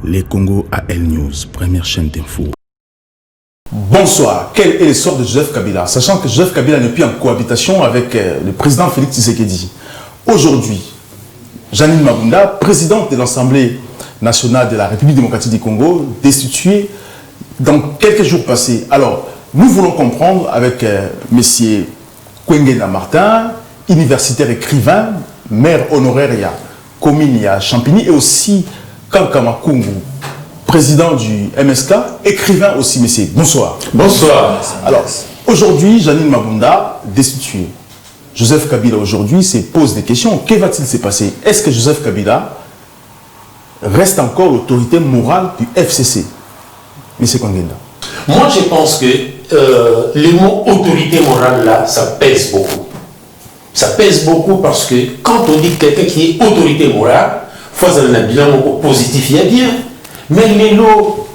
Les Congo AL News, première chaîne d'info. Bonsoir. Quel est le sort de Joseph Kabila? Sachant que Joseph Kabila n'est plus en cohabitation avec le président Félix Tshisekedi. Aujourd'hui, Jeannine Mabunda, présidente de l'Assemblée nationale de la République démocratique du Congo, destituée dans quelques jours passés. Alors, nous voulons comprendre avec M. Kwengena Martin, universitaire écrivain, maire honoraire à commune à Champigny, et aussi Kankama Kungu, président du MSK, écrivain aussi, messieurs. Bonsoir. Bonsoir. Alors, aujourd'hui, Jeannine Mabunda, destituée. Joseph Kabila, aujourd'hui, se pose des questions. Que va-t-il se passer? Est-ce que Joseph Kabila reste encore l'autorité morale du FCC? Monsieur Kwengena. Moi, je pense que le mot autorité morale, là, ça pèse beaucoup. Ça pèse beaucoup parce que quand on dit quelqu'un qui est autorité morale, il faut avoir un bilan positif, il y a bien. Mais les lots,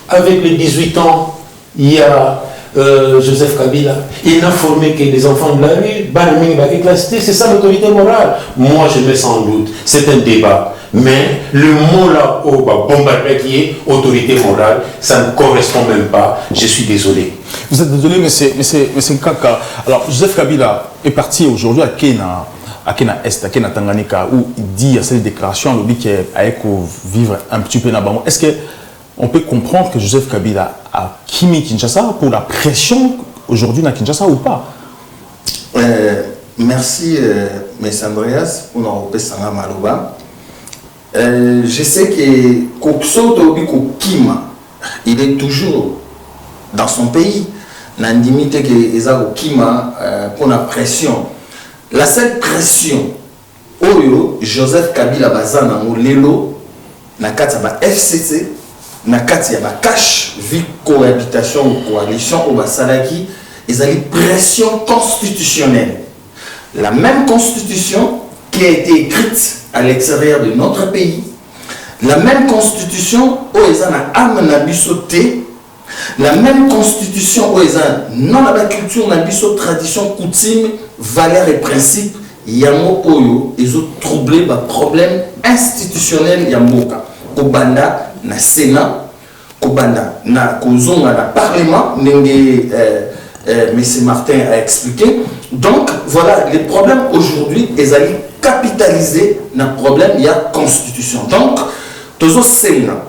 avec les 18 ans, il y a Joseph Kabila, il n'a formé que des enfants de la rue, c'est ça l'autorité morale. Moi, je mets sans doute, c'est un débat. Mais le mot là, bombardé qui est autorité morale, ça ne correspond même pas. Je suis désolé. Vous êtes désolé, mais c'est Nkaka. Alors, Joseph Kabila est parti aujourd'hui à Kenya Est, à Kenya Tanganyika, où il dit à cette déclaration, il dit qu'il a vivre un petit peu là-bas. Est-ce qu'on peut comprendre que Joseph Kabila a quitté Kinshasa pour la pression aujourd'hui dans Kinshasa ou pas? Merci, M. Andreas, pour nous représenter Maloba. Je sais que Kokso Tobiko Kima, il est toujours dans son pays. Nandimite que Ezako Kima pour la pression. La seule pression, Oyo, Joseph Kabila Bazana Lelo, Nakati ba FCC, Nakati ba cash, vie cohabitation ou coalition ou Basalaki, ils ont une pression constitutionnelle. La même constitution qui a été écrite à l'extérieur de notre pays, la même constitution où ils ont amené la même constitution où ils ont non la culture, la tradition, coutume, valeurs et principes, yango oyo ils ont troublé les problèmes institutionnels yamoka. Kobanda na Sénat, Kobanda na Kozonga na Parlement, M. Martin a expliqué. Donc voilà, les problèmes aujourd'hui, ils allaient capitaliser dans le problème, il y a constitution. Donc, toujours Sénat,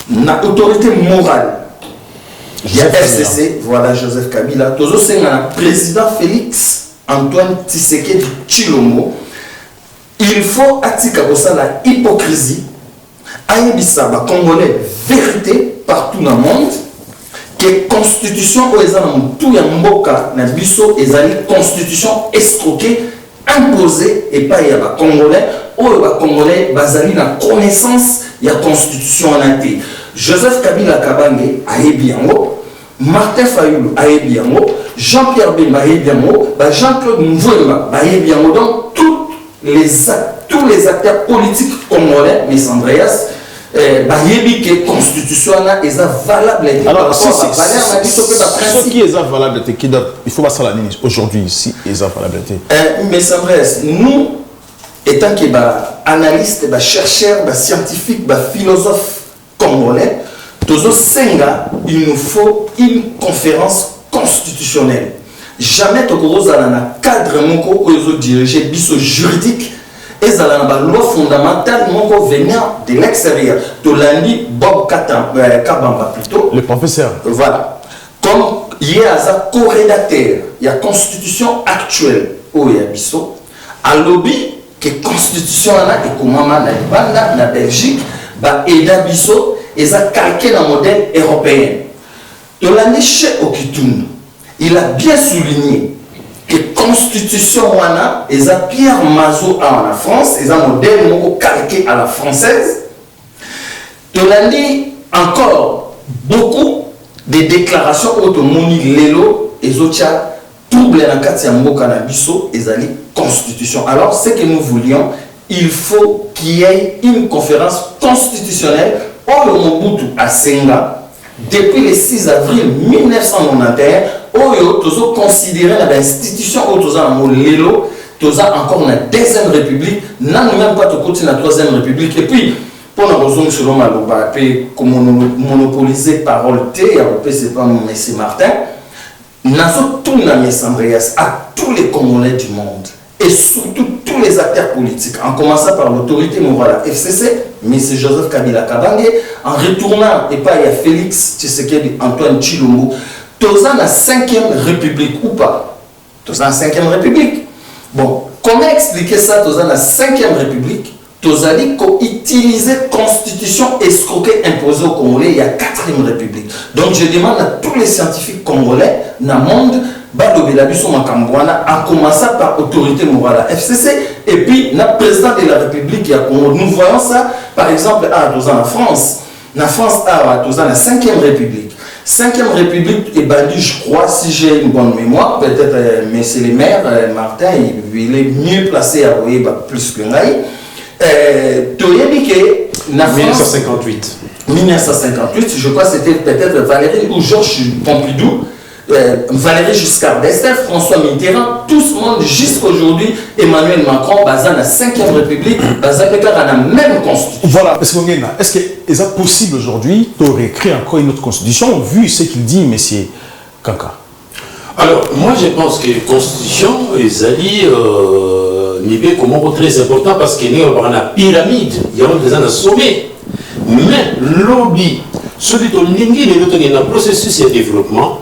na autorité morale, il y a FCC, voilà Joseph Kabila, toujours Sénat, président Félix Antoine Tshisekedi Tshilombo, il faut attirer la hypocrisie, aïbissa, Congolais, vérité partout dans le monde, que constitution où ils ont tout yamboka na biso ezali constitution escroquée imposée et pas ya ba Congolais ou ba Congolais bazali na connaissance ya constitution en été. Joseph Kabila Kabange ayebi yango, Martin Fayulu ayebi yango, Jean-Pierre Bemba ayebi yango, Jean-Claude Mvouema ayebi yango. Donc tous les acteurs politiques congolais, M. Andreas, que constitution est valable. Alors, ce qui est valable, il faut pas ça aujourd'hui ici, est valable. Mais c'est vrai, nous, étant que analystes, chercheurs, scientifiques, philosophes congolais, il nous faut une conférence constitutionnelle. Jamais tu as un cadre dirigé biso juridique. Et ça a une loi fondamentale venant de l'extérieur. Tu l'as dit, Bob Kabamba plutôt. Le professeur. Voilà. Comme il y a un co-rédacteur, il y a la constitution actuelle au Yabiso, à lobby que la constitution est comme en Belgique, et l'Abiso, ils ont calqué le modèle européen. Tu l'as dit chez Okitun, il a bien souligné que la constitution wana et Pierre Mazo en France, ils ont un modèle calqué à la française. Tu l'as dit encore beaucoup de déclarations automoni lelo et zotia trouble la katia mboka na biso et zali constitution. Alors ce que nous voulions, il faut qu'il y ait une conférence constitutionnelle au Mobutu à Senga depuis le 6 avril 1991. Oyo tozo considéré l'institution au toza na lelo toza encore na deuxième république, n'a même pas to côté la troisième république. Et puis pour la raison selon Maloba, monopoliser parole T, c'est pas M. Martin, nous avons tout Andreas à tous les Congolais du monde et surtout tous les acteurs politiques, en commençant par l'autorité morale FCC, M. Joseph Kabila Kabange, en retournant et pas il y a Félix Tshisekedi, Antoine Tshilombo, tous dans la 5e République ou pas, tous dans la 5e République. Bon, comment expliquer ça tous dans la 5e République? Tous allez utiliser la constitution escroquée imposée aux Congolais il y a 4e République. Donc je demande à tous les scientifiques congolais dans le monde, en commençant par autorité morale FCC et puis le président de la République. Nous voyons ça par exemple en France. En France, dans la 5e République. 5e République est bannie, je crois, si j'ai une bonne mémoire, peut-être M. le maire, Martin, il est mieux placé à voyer plus que moi. 1958. 1958, je crois que c'était peut-être Valérie ou Georges Pompidou, Valérie Giscard d'Estaing, François Mitterrand, tout ce monde jusqu'à aujourd'hui, Emmanuel Macron, basé dans la 5e République, basé dans la même constitution. Voilà, est-ce que c'est possible aujourd'hui de réécrire encore une autre constitution, vu ce qu'il dit, M. Kanka? Alors, moi je pense que la constitution, les alliés, n'est comment très important parce qu'il y a une pyramide, il y a un sommet. Mais lobby, celui qui a un processus de développement,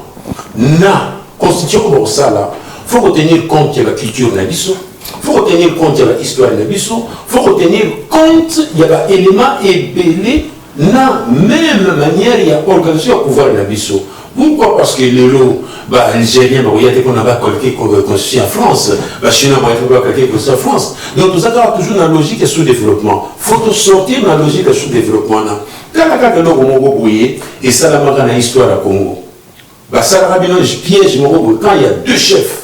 na constitution comme ça là, faut retenir compte de la culture nabiso, faut retenir compte de l'histoire nabiso, faut retenir compte il y a des éléments ébellés, na même manière il y a organisation au pouvoir nabiso. Pourquoi? Parce que les lots, Algériens, il y a des qu'on a calqué constitution en France, Chinois, il faut pas calquer constitution en France. Donc tout ça a toujours une logique de sous-développement. Il faut sortir de la logique de sous-développement. Quand on a un Congo, et ça la marque dans l'histoire à Congo. Ça la piège quand il y a deux chefs,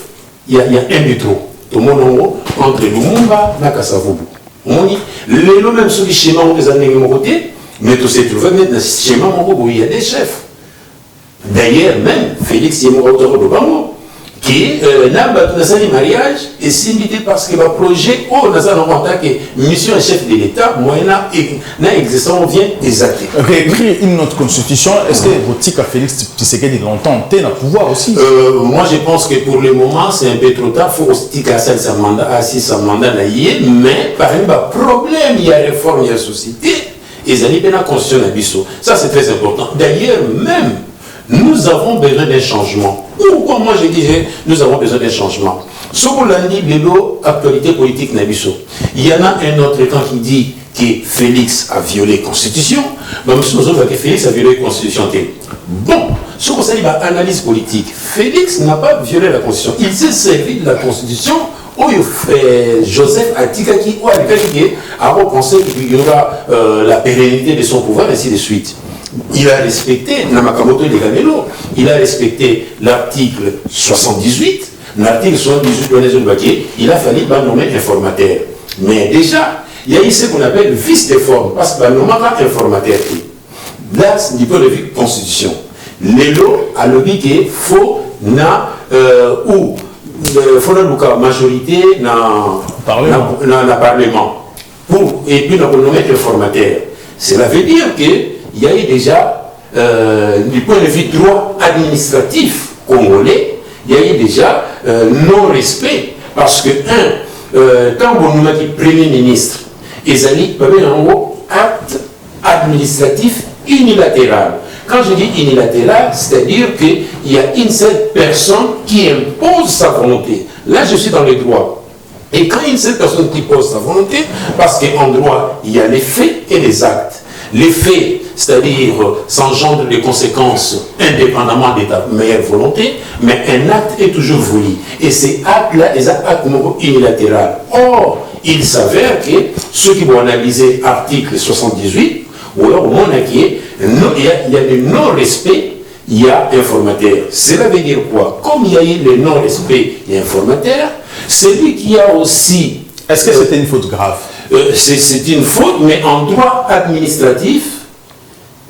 il y a un du trop. Tout le monde entre Lumumba et Kasavubu. Les lots, même sur les schémas, on les a mis de côté, mais tout s'est trouvé dans le schéma, il y a des chefs. D'ailleurs, même Félix Yemorotoro de Bango, qui n'a pas de mariage, et c'est invité parce que le projet, en tant que mission et chef de l'État, moyennant existant, vient des athées. Réécrire une autre constitution, est-ce que votre Félix Tshisekedi longtemps le pouvoir aussi? Moi, je pense que pour le moment, c'est un peu trop tard. Il faut aussi que sa mandat, mais par exemple, problème, il y a réforme, il y a société, et ils allaient bien la constitution à Bissau. Ça, c'est très important. D'ailleurs, même, nous avons besoin d'un changement. Pourquoi moi je disais nous avons besoin d'un changement? Sur l'actualité politique Nabiso, il y en a un autre camp qui dit que Félix a violé la Constitution, mais nous avons que Félix a violé la Constitution. Bon, sur l'analyse politique, Félix n'a pas violé la Constitution. Il s'est servi de la Constitution où Joseph Atikaki a repensé qu'il y aura la pérennité de son pouvoir, ainsi de suite. Il a respecté, Namakamoto de Gamelo, il a respecté l'article 78, l'article 78, il a fallu nommer informateur. Mais déjà, il y a eu ce qu'on appelle le vice de forme, parce que nous avons informateur. Là, c'est du point de vue constitution. L'élo a le dit qu'il faut la majorité dans le Parlement. Et puis, nous avons nommé informateur. Cela veut dire que il y a eu déjà, du point de vue droit administratif congolais, il y a eu déjà non-respect. Parce que, quand on a dit Premier ministre, ils allaient parler en haut acte administratif unilatéral. Quand je dis unilatéral, c'est-à-dire qu'il y a une seule personne qui impose sa volonté. Là, je suis dans les droits. Et quand une seule personne qui pose sa volonté, parce qu'en droit, il y a les faits et les actes. Les faits, c'est-à-dire s'engendre les conséquences indépendamment de ta meilleure volonté, mais un acte est toujours voulu. Et ces actes-là, les actes unilatéraux. Or, il s'avère que ceux qui vont analyser l'article 78, ou alors au moment il y a le non-respect, il y a informateur. Cela veut dire quoi? Comme il y a eu le non-respect et informateur, celui qui a aussi... Est-ce que c'était une faute grave? C'est une faute, mais en droit administratif,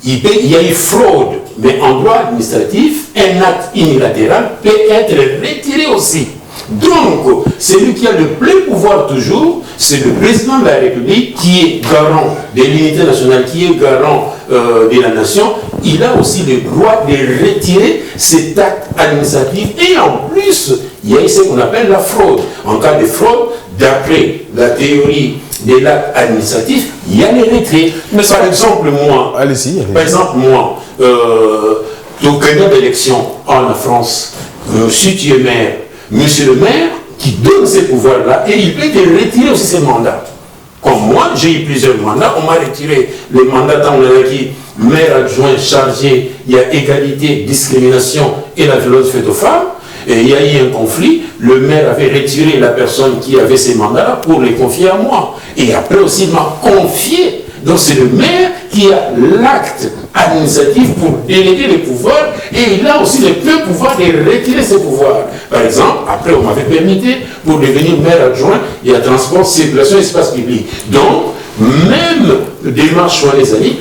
il y a eu fraude. Mais en droit administratif, un acte unilatéral peut être retiré aussi. Donc, celui qui a le plein pouvoir toujours, c'est le président de la République qui est garant de l'unité nationale, qui est garant de la nation. Il a aussi le droit de retirer cet acte administratif. Et en plus, il y a ce qu'on appelle la fraude. En cas de fraude, d'après la théorie de l'acte administratif, il y a les retraits. Mais par exemple, moi, au candidat d'élection en France, si tu es maire, monsieur le maire, qui donne ces pouvoirs-là, et il peut te retirer aussi ses mandats. Comme moi, j'ai eu plusieurs mandats, on m'a retiré le mandat dans le qui maire adjoint chargé, il y a égalité, discrimination et la violence faite aux femmes. Et il y a eu un conflit, le maire avait retiré la personne qui avait ces mandats-là pour les confier à moi. Et après aussi, il m'a confié. Donc c'est le maire qui a l'acte administratif pour déléguer les pouvoirs et il a aussi le plein pouvoir de retirer ses pouvoirs. Par exemple, après on m'avait permis pour devenir maire adjoint, il y a transport, circulation, espace public. Donc, même démarche sur les amis,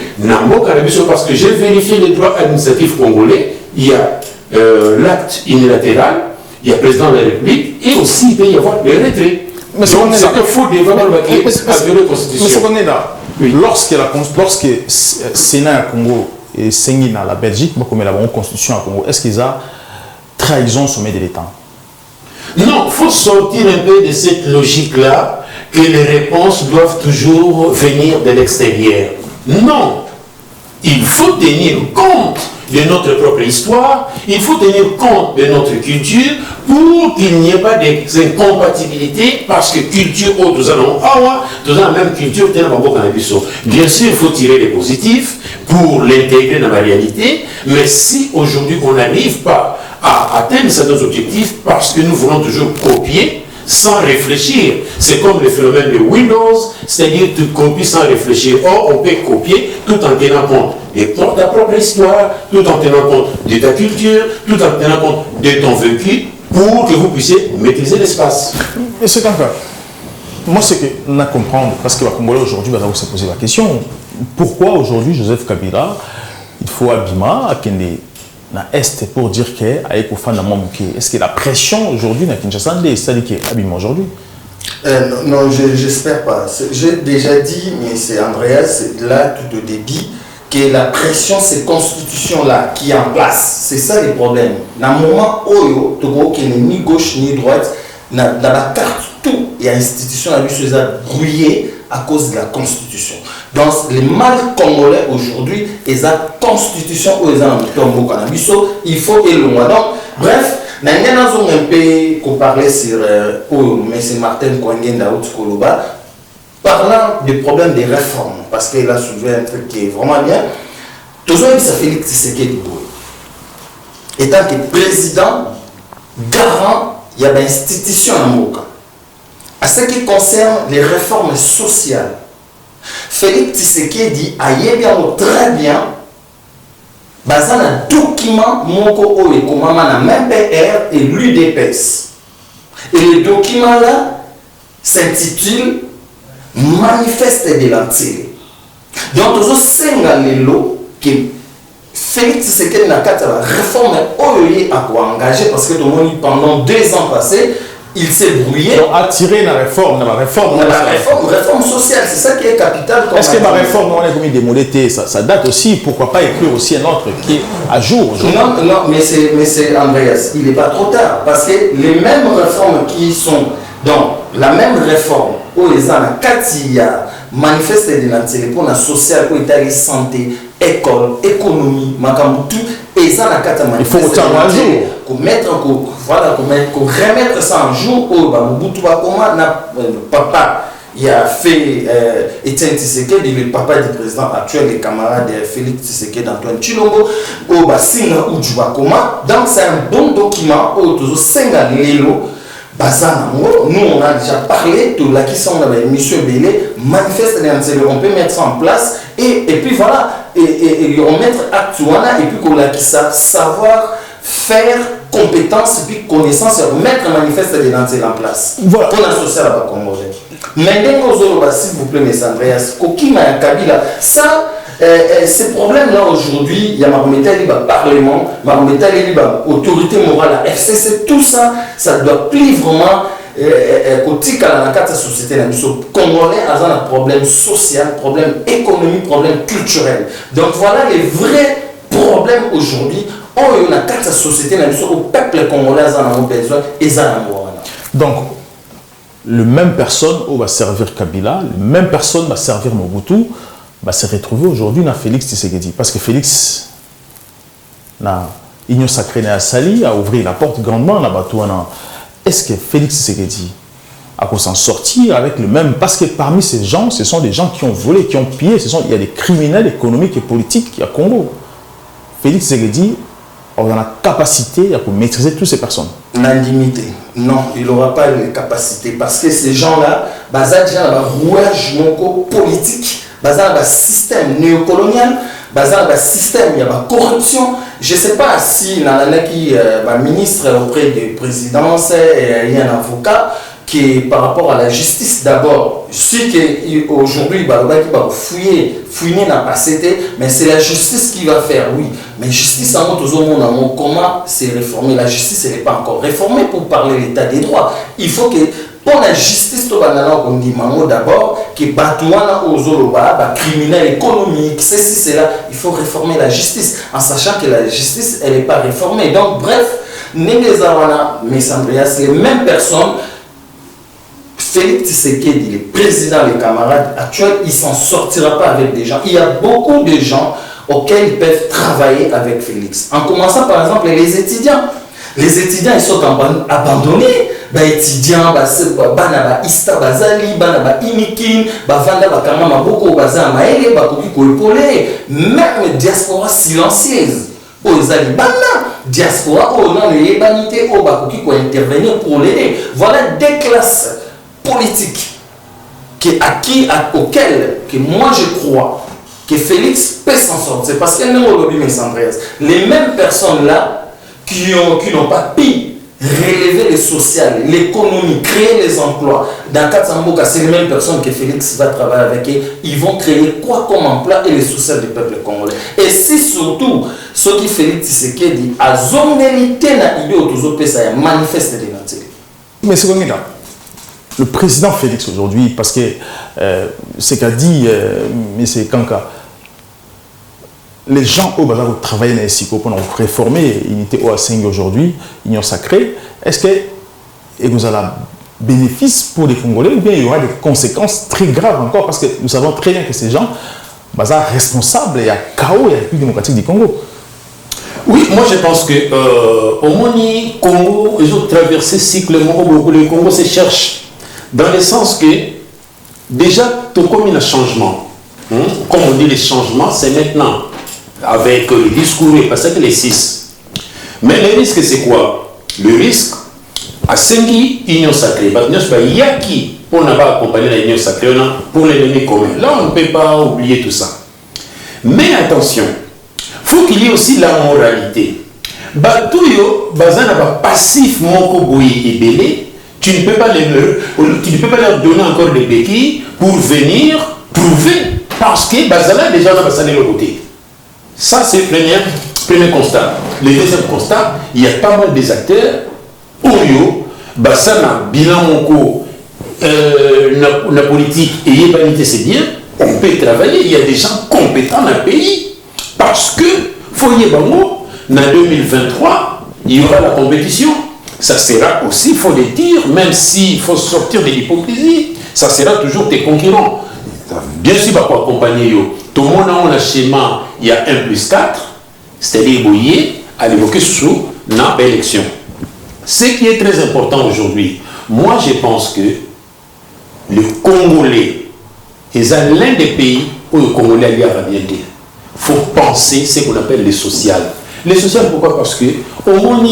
parce que j'ai vérifié les droits administratifs congolais, il y a l'acte unilatéral, il y a le président de la République et aussi il peut y avoir le retrait. Mais c'est un faux débat dans la Constitution. Mais ce qu'on est là, oui. Lorsque le Sénat à Congo est signé dans la Belgique, comme la Constitution à Congo, est-ce qu'ils ont trahison au sommet de l'État? Non, il faut sortir un peu de cette logique-là, que les réponses doivent toujours venir de l'extérieur. Non, il faut tenir compte de notre propre histoire, il faut tenir compte de notre culture pour qu'il n'y ait pas d'incompatibilité parce que culture haute, nous avons la même culture, bien sûr, il faut tirer les positifs pour l'intégrer dans la réalité, mais si aujourd'hui on n'arrive pas à atteindre certains objectifs parce que nous voulons toujours copier sans réfléchir. C'est comme le phénomène de Windows, c'est-à-dire tu copies sans réfléchir. Or, on peut copier tout en tenant compte de ta propre histoire, tout en tenant compte de ta culture, tout en tenant compte de ton vécu, pour que vous puissiez maîtriser l'espace. Mais c'est comme ça. Moi, c'est que on a comprendre, parce que les Congolais aujourd'hui, on va se poser la question, pourquoi aujourd'hui Joseph Kabila, il faut Abima, à Kende, na Est pour dire qu'avec au fan de est-ce que la pression aujourd'hui na Kinshasa c'est qui Abima aujourd'hui? Non, j'espère pas. J'ai déjà dit, mais c'est Andreas, là tout au début, que la pression, cette constitution-là qui est en place, c'est ça le problème. Dans le moment où il n'y a ni gauche ni droite, dans la carte, tout, il y a institution qui est brouillée à cause de la constitution. Donc, les mal congolais aujourd'hui, ils ont la constitution où ils ont un il faut éloigner. Donc, bref, nous avons un peu parlé sur M. Martin Kouangenda Koloba, parlant des problèmes des réformes, parce qu'il a soulevé un truc qui est vraiment bien. Toujours, ça Félix Tshisekedi étant que président, garant, il y a une institution à Moka. À ce qui concerne les réformes sociales, Félix Tshisekedi a bien très bien basé un document Moko et Komama même PR et l'UDPS. Et le document là s'intitule Manifeste de l'Antille. Donc, toujours 5 ans que Félix Tshisekedi n'a qu'à la réforme à quoi engager parce que pendant 2 ans passés, il s'est brouillé. Donc, attirer la réforme, réforme sociale, c'est ça qui est capital. Est-ce que la réforme, on a commis des modalités, ça date aussi, pourquoi pas écrire aussi un autre qui est à jour? Non, mais c'est Andreas, il n'est pas trop tard, parce que les mêmes réformes qui sont dans la même réforme, où les gens ont 4 ans, manifeste de l'antenne pour la sociale, pour la santé, école, économie, tout, et ça n'a qu'à il faut autant un jour. Pour remettre ça en jour, papa, il a fait Etienne Tshisekedi, le papa du président actuel, les camarades de Félix Tshisekedi, d'Antoine Tshilombo, au Bassinga ou Djoubakoma. Donc c'est un bon document, au Tozo Senga Lelo. Nous, on a déjà parlé de la question de la mission Bélé, manifeste on peut mettre ça en place et puis voilà, et on mettre actuellement et puis qu'on a qui savoir faire compétence et puis connaissance et mettre un manifeste de l'antenne en place. Voilà. Pour l'associer à la Congolais. Maintenant, s'il vous plaît, M. Andreas, Kokima et Kabila, ça, Ces problèmes-là aujourd'hui, il y a le Parlement, l'autorité morale, la FCC, tout ça, ça doit plus vraiment côté à la société congolais a un problème social, problème économique, problème culturel. Donc voilà les vrais problèmes aujourd'hui. On a quatre sociétés au peuple congolais a besoin et ça. Donc le même personne va servir Kabila, le même personne va servir Mobutu, va se retrouver aujourd'hui dans Félix Tshisekedi parce que Félix na Union sacrée à Sali a ouvert la porte grandement na Batouana. Est-ce que Félix Tshisekedi a pu s'en sortir avec le même... Parce que parmi ces gens, ce sont des gens qui ont volé, qui ont pillé, il y a des criminels économiques et politiques à Congo. Félix Tshisekedi a la capacité de maîtriser toutes ces personnes. La limité. Non, il n'aura pas la capacité. Parce que ces gens-là, basés dans le rouage politique, basés dans le système néocolonial, basé dans le système, il y a la corruption. Je ne sais pas si il y a un ministre auprès de la présidence, il y a un avocat qui est par rapport à la justice d'abord. Je sais qu'aujourd'hui, il va fouiller dans le passé, mais c'est la justice qui va faire, oui. Mais la justice, en tout monde, comment c'est réformé? La justice, elle n'est pas encore réformée pour parler de l'état des droits. Il faut que pour la justice, on dit d'abord que Batouana Ozoloba, criminel économique, ceci, cela, il faut réformer la justice, en sachant que la justice, elle n'est pas réformée. Donc, bref, Nénézawana, Messandrias, les mêmes personnes, Félix Tshisekedi, le président, les camarades actuels, il ne s'en sortira pas avec des gens. Il y a beaucoup de gens auxquels ils peuvent travailler avec Félix. En commençant par exemple les étudiants. Les étudiants, ils sont abandonnés. Les étudiants, Ista Bazali, Imikin, Vanda Bakama Maboko, Baza Maele, Bakoki Koipole, même diaspora silencieuse. Ozali Bana, diaspora, on a les banité, au Bakoki pour intervenir pour l'aider. Voilà des classes politiques auxquelles moi je crois que Félix peut s'en sortir. Parce qu'elle n'est pas les mêmes personnes là qui n'ont pas pu relever le social, l'économie, créer les emplois. Dans Katsamboka, c'est les mêmes personnes que Félix va travailler avec eux. Ils vont créer quoi comme emploi et le social du peuple congolais. Et si surtout, ce qui Félix Tshisekedi a zonalité na idée autour de ça, manifeste de l'intérêt. Mais c'est comme ça. Le président Félix aujourd'hui, parce que ce qu'a dit M. Kanka, les gens au Bazar travaillent dans les SICO pour réformer l'unité OA5 aujourd'hui, Union sacrée, est-ce que vous avez un bénéfice pour les Congolais ou bien il y aura des conséquences très graves encore parce que nous savons très bien que ces gens sont responsables, il y a chaos, il y a la République démocratique du Congo. Oui, moi je pense que au Moni, Congo, ils ont traversé cycle, le Congo se cherche dans le sens que déjà, tout comme il y a un changement, comme on dit les changements, c'est maintenant. Avec le discours, parce que les 6. Mais le risque, c'est quoi? Le risque, à Sengi, Union sacrée. Il y a qui, pour ne pas accompagner la Union sacrée, pour l'ennemi commun. Là, on ne peut pas oublier tout ça. Mais attention, il faut qu'il y ait aussi la moralité. Batouyo, Bazana va passif, Moko Boui et Belé, tu ne peux pas leur donner encore des béquilles pour venir prouver. Parce que Bazana, déjà, on va s'en aller le côté. Ça, c'est le premier constat. Le deuxième constat, il y a pas mal des acteurs. Oyo, Bassana, Bilan Moko, la politique et l'humanité, c'est bien. On peut travailler. Il y a des gens compétents dans le pays. Parce que, Foyer Bango, en 2023, il y aura la compétition. Ça sera aussi, il faut le dire, même s'il faut sortir de l'hypocrisie, ça sera toujours tes concurrents. Bien sûr, il faut accompagner eux. Tout le monde a un schéma, il y a 1+4, c'est-à-dire Boyer à l'évoquer sous l'élection. Ce qui est très important aujourd'hui, moi je pense que le Congolais est l'un des pays où le Congolais a bien dire. Il faut penser ce qu'on appelle le social. Le social, pourquoi? Parce que au monde,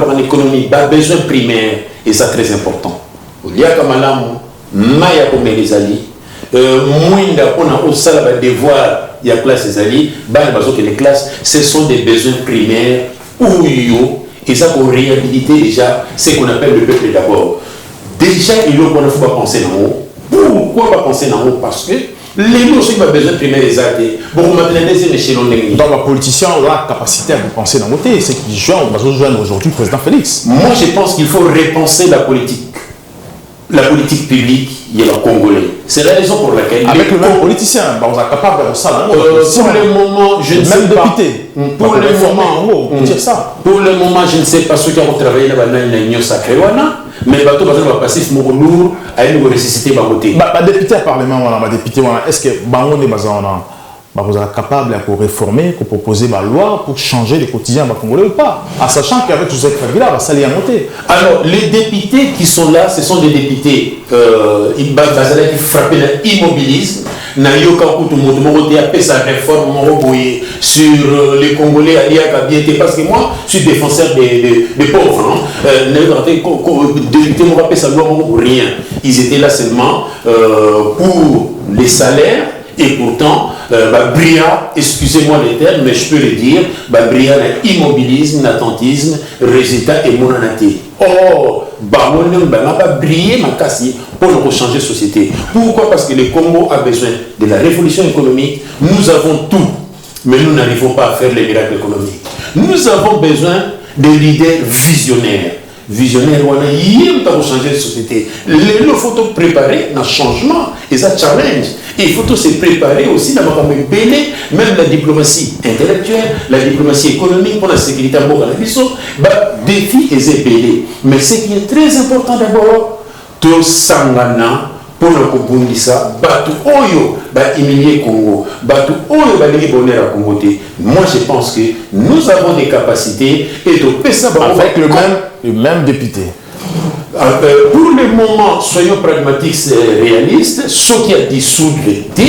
en économie, il besoin primaire et ça très important. Il y a comme Maya comme les alliés. Moins on a aussi le devoir, il y a classe des alliés, les classes, ce sont des besoins primaires où et ça pour réhabiliter déjà ce qu'on appelle le peuple d'abord. Déjà, il faut pas penser en haut. Pourquoi pas penser en haut? Parce que Les lots, ceux qui ont besoin de primaire des actes, beaucoup maintenant, deuxième échelon. Donc, les politiciens ont la capacité à penser d'un côté. C'est qui joignent aujourd'hui le président Félix. Moi, je pense qu'il faut repenser la politique. La politique publique, il y a le Congolais. C'est la raison pour laquelle... Avec le même politicien, on est capable de ça. Pour le moment, je ne sais même pas. Député. Pour le moment, dire ça. Pour le moment, je ne sais pas ceux qui ont travaillé là-bas dans l'Union sacrée. Mais le bateau va passer mon lourd à une ressuscité ma beauté. Député à Parlement, député, est-ce que Bango n'est pas capable de réformer, de proposer ma loi pour changer le quotidien congolais ou pas? En sachant qu'avec Joseph Kabila, ça allait monter. Alors, les députés qui sont là, ce sont des députés qui frappent l'immobilisme. Sa réforme sur les Congolais parce que moi je suis défenseur des pauvres. Rien. Ils étaient là seulement pour les salaires. Et pourtant, Bria, excusez-moi les termes, mais je peux le dire, Bria n'a immobilisme, n'attentisme, résultat et monanaté. Oh, va briller ma casse pour nous changer la société. Pourquoi? Parce que le Congo a besoin de la révolution économique. Nous avons tout, mais nous n'arrivons pas à faire les miracles économiques. Nous avons besoin de leaders visionnaires. Visionnaire, il faut changer la société. Il faut préparer un changement et ça challenge. Et il faut se préparer aussi dans même la diplomatie intellectuelle, la diplomatie économique pour la sécurité à la défi est épelé. Mais ce qui est très important d'abord, tout sangana pour le Kobundisa, Batu Oyo, humilier Congo, Batu Oyo, bonheur à Congo. Moi je pense que nous avons des capacités et de ça avec le même député. Pour le moment, soyons pragmatiques et réalistes, ce qui a dissoudre l'État,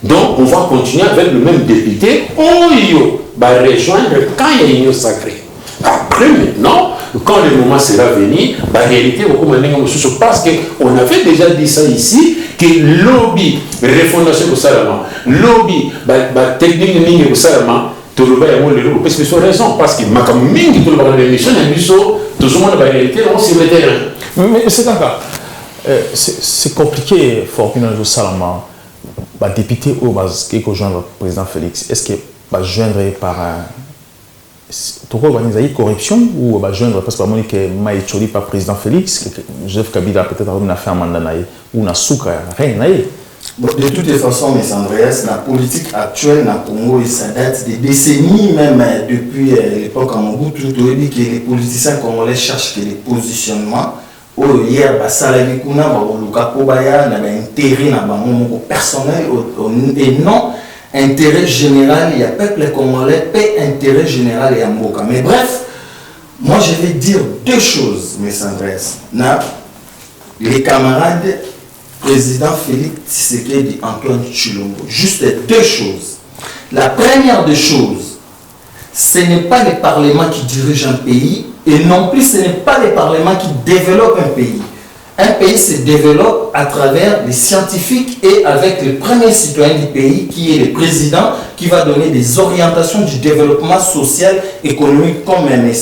donc on va continuer avec le même député, Oyo, rejoindre quand il y a une union sacrée. Après maintenant, quand le moment sera venu, la réalité parce qu'on avait déjà dit ça ici, que lobby, refondation de Salama, lobby, technique de Salama, parce que c'est raison, parce que ma communauté tout le monde l'émission, tout le monde la réalité, on s'y met terrain. Mais c'est un cas. C'est compliqué, Fortuna Salama, député au bas qui rejoint le président Félix. Est-ce que joindre par une corruption ou joindre parce que Maïcholi par président Félix, que Joseph Kabila peut-être a fait un mandat ou n'a souka rien. De toutes les façons, M. Andreas, la politique actuelle dans le Congo, ça date des décennies, même depuis l'époque en Mobutu, que les politiciens congolais cherchent les positionnements. Hier, Salavikuna, Luka Kobaya, intérêt personnel et non intérêt général. Il y a peuple congolais, paix intérêt général et Mboka. Mais bref, moi je vais dire deux choses, M. Andreas. Les camarades président Félix Tshisekedi Antoine Tshilombo. Juste deux choses. La première des choses, ce n'est pas le Parlement qui dirige un pays et non plus ce n'est pas le Parlement qui développe un pays. Un pays se développe à travers les scientifiques et avec le premier citoyen du pays qui est le président qui va donner des orientations du développement social, économique comme M.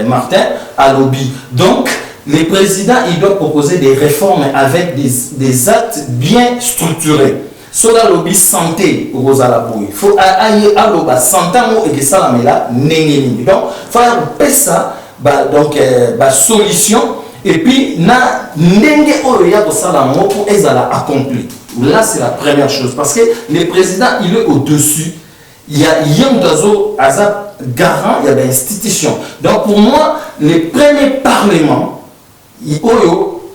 Martin a lobby. Donc, le président, il doit proposer des réformes avec des actes bien structurés. Sur la lobby santé, il faut aller à la santé et que ça la donc faire ça donc solution et puis na ndenge oya ko sala mo pour ezala accompli. Là c'est la première chose parce que le président il est au-dessus. Il y a Yamdazo Azap garant, il y a des institutions. Donc pour moi, le premier parlement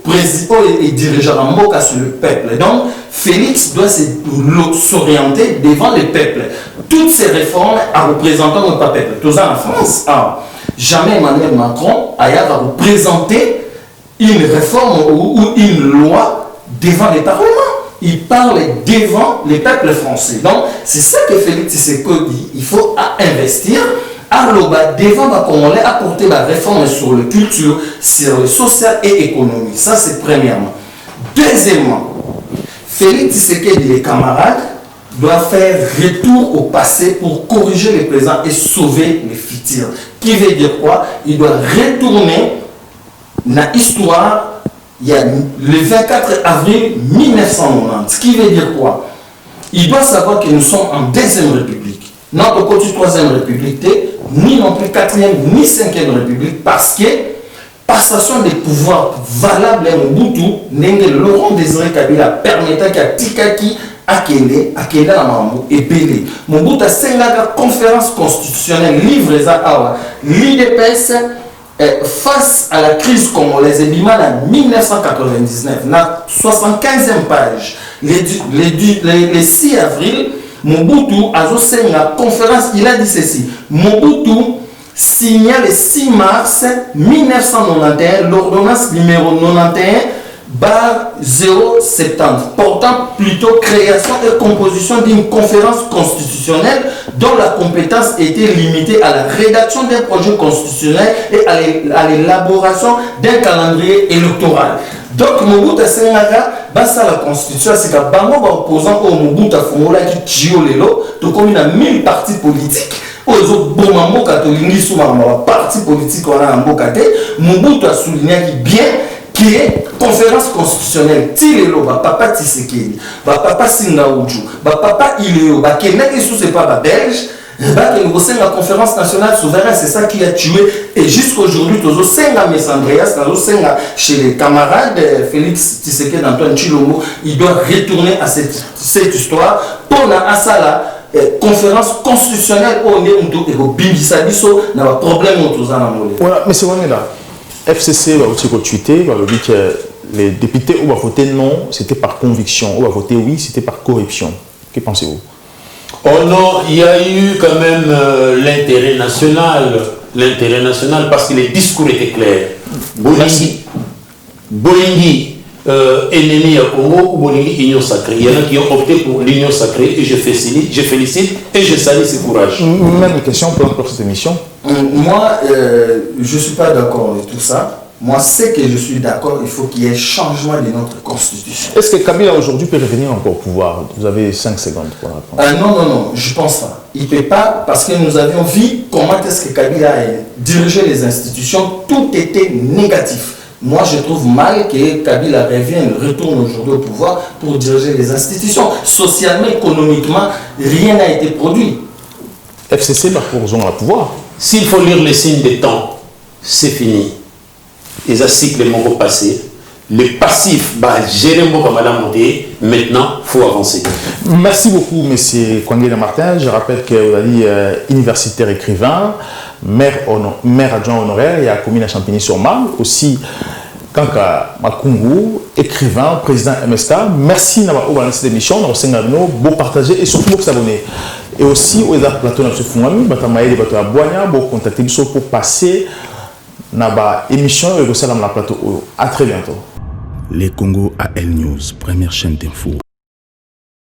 président et dirigeant en Moka sur le peuple. Donc, Félix doit s'orienter devant le peuple. Toutes ces réformes à représentant notre peuple. Tout ça en France, jamais Emmanuel Macron a représenté une réforme ou une loi devant le Parlement. Il parle devant le peuple français. Donc, c'est ça que Félix Tshisekedi dit. Il faut investir. Devant la Congolais, apporter la réforme sur la culture, sur le social et économique. Ça, c'est premièrement. Deuxièmement, Félix Tshisekedi et les camarades doivent faire retour au passé pour corriger le présent et sauver le futur. Qui veut dire quoi? Il doit retourner dans l'histoire il y a le 24 avril 1990. Ce qui veut dire quoi? Il doit savoir que nous sommes en deuxième république. Notre côté troisième république, ni non plus quatrième, ni cinquième république, parce que passation des pouvoirs valables à Mobutu, Laurent Désiré Kabila permettant qu'à Tikaki, Akele na Mambo et Belé. Mobutu a une conférence constitutionnelle livre à l'IDPS face à la crise congolaise et Bima en 1999, na 75e page, le 6 avril, Mobutu a fait une conférence, il a dit ceci: Mobutu signa le 6 mars 1991 l'ordonnance numéro 91/070 portant plutôt création et composition d'une conférence constitutionnelle dont la compétence était limitée à la rédaction d'un projet constitutionnel et à l'élaboration d'un calendrier électoral. Donc Mobutu Sengaga basa la constitution c'est que bango ba opposant au Mobutu fongola ki tiolelo to comme na 1000 partis politiques ozo bomambo katolingi suma ma parti politique on a mboka te. Mobutu a souligné bien qui est conférence constitutionnelle tilelo ba papa Tshisekedi ba papa Singaoudjou ba papa Ileo ba kenaki sous c'est pas ba belge la conférence nationale souveraine, c'est ça qui a tué. Et jusqu'aujourd'hui, chez les camarades Félix Tshisekedi, Antoine Tshilombo, il doit retourner à cette histoire pour la conférence constitutionnelle où on est un problème. Voilà, mais c'est vrai là. FCC va aussi tweeter, va dire que les députés ont voté non, c'était par conviction, ou ont voté oui, c'était par corruption. Que pensez-vous? Oh non, il y a eu quand même l'intérêt national parce que les discours étaient clairs. Bolingi, ennemi à Congo ou Bolingi, union sacrée. Il y en a qui ont opté pour l'union sacrée et je félicite et je salue ce courage. Même question pour cette émission. Moi, je ne suis pas d'accord avec tout ça. Moi, c'est que je suis d'accord, il faut qu'il y ait changement de notre constitution. Est-ce que Kabila aujourd'hui peut revenir encore au pouvoir? Vous avez 5 secondes pour répondre. Non, je ne pense pas. Il ne peut pas, parce que nous avions vu comment est-ce que Kabila a dirigé les institutions, tout était négatif. Moi, je trouve mal que Kabila revienne, retourne aujourd'hui au pouvoir pour diriger les institutions. Socialement, économiquement, rien n'a été produit. FCC va pour le pouvoir. S'il faut lire les signes des temps, c'est fini. Les cycles m'ont passé. Les passifs, gérer maintenant, il faut avancer. Merci beaucoup, M. Kwangela Martin. Je rappelle que vous avez universitaire écrivain, maire adjoint honoraire, il y a commune à Champigny-sur-Marne, aussi Kanka Makungu, écrivain, président MSK. Merci d'avoir cette émission, beau partager et surtout vous abonner. Et aussi, vous avez plateau dans ce forum, vous avez contacter pour passer dans l'émission et vous la plateau. À très bientôt. Les Congo AL News, première chaîne d'info.